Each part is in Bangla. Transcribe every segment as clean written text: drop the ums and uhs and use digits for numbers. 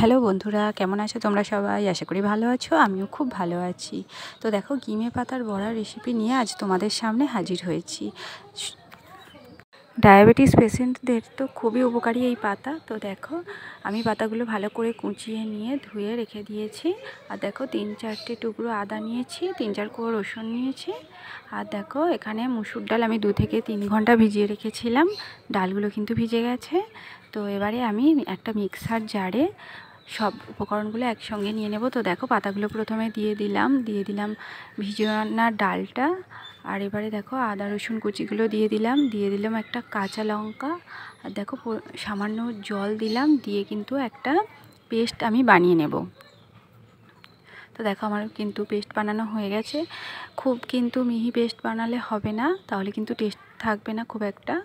হ্যালো বন্ধুরা, কেমন আছো তোমরা সবাই? আশা করি ভালো আছো। আমিও খুব ভালো আছি। তো দেখো, গিমে পাতার বড়ার রেসিপি নিয়ে আজ তোমাদের সামনে হাজির হয়েছি। ডায়াবেটিস পেশেন্টদের তো খুবই উপকারী এই পাতা। তো দেখো, আমি পাতাগুলো ভালো করে কুচিয়ে নিয়ে ধুয়ে রেখে দিয়েছি। আর দেখো, 3-4টে টুকরো আদা নিয়েছি, 3-4 কোয়া রসুন নিয়েছি। আর দেখো, এখানে মুসুর ডাল আমি 2 থেকে 3 ঘন্টা ভিজিয়ে রেখেছিলাম। ডালগুলো কিন্তু ভিজে গেছে। তো এবারে আমি একটা মিক্সার জারে সব উপকরণগুলো একসঙ্গে নিয়ে নেব। তো দেখো, পাতাগুলো প্রথমে দিয়ে দিলাম ভিজানো ডালটা। আর এবারে দেখো, আদা রসুন কুচিগুলো দিয়ে দিলাম একটা কাঁচা লঙ্কা। আর দেখো, সামান্য জল দিলাম, দিয়ে কিন্তু একটা পেস্ট আমি বানিয়ে নেব। তো দেখো, আমার কিন্তু পেস্ট বানানো হয়ে গেছে। খুব কিন্তু মিহি পেস্ট বানালে হবে না, তাহলে কিন্তু টেস্ট থাকবে না খুব একটা।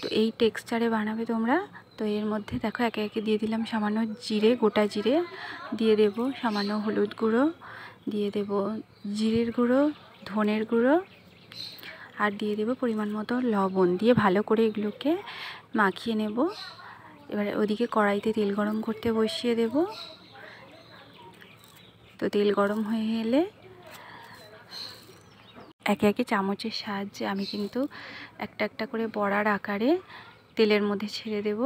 তো এই টেক্সচারে বানাবে তোমরা। তো এর মধ্যে দেখো, একে একে দিয়ে দিলাম সামান্য জিরে, গোটা জিরে দিয়ে দেব, সামান্য হলুদ গুঁড়ো দিয়ে দেব, জিরের গুঁড়ো, ধনের গুঁড়ো, আর দিয়ে দেব পরিমাণ মতো লবণ। দিয়ে ভালো করে এগুলোকে মাখিয়ে নেব। এবারে ওদিকে কড়াইতে তেল গরম করতে বসিয়ে দেব। তো তেল গরম হয়ে এলে একে একে চামচের সাহায্যে আমি কিন্তু একটা একটা করে বড়ার আকারে তেলের মধ্যে ছেড়ে দেব।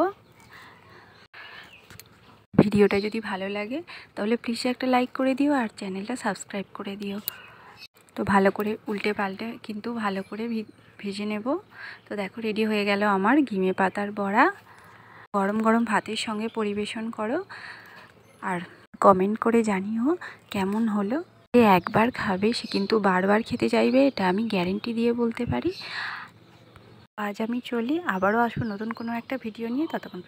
ভিডিওটা যদি ভালো লাগে তাহলে প্লিজ একটা লাইক করে দিও, আর চ্যানেলটা সাবস্ক্রাইব করে দিও। তো ভালো করে উল্টে পাল্টে কিন্তু ভালো করে ভেজে নেব। তো দেখো, রেডি হয়ে গেল আমার গিমে পাতার বড়া। গরম গরম ভাতের সঙ্গে পরিবেশন করো, আর কমেন্ট করে জানিও কেমন হলো। যে একবার খাবে সে কিন্তু বারবার খেতে চাইবে, এটা আমি গ্যারেন্টি দিয়ে বলতে পারি। আজ আমি চলি, আবারও আসবো নতুন কোনো একটা ভিডিও নিয়ে। ততক্ষণ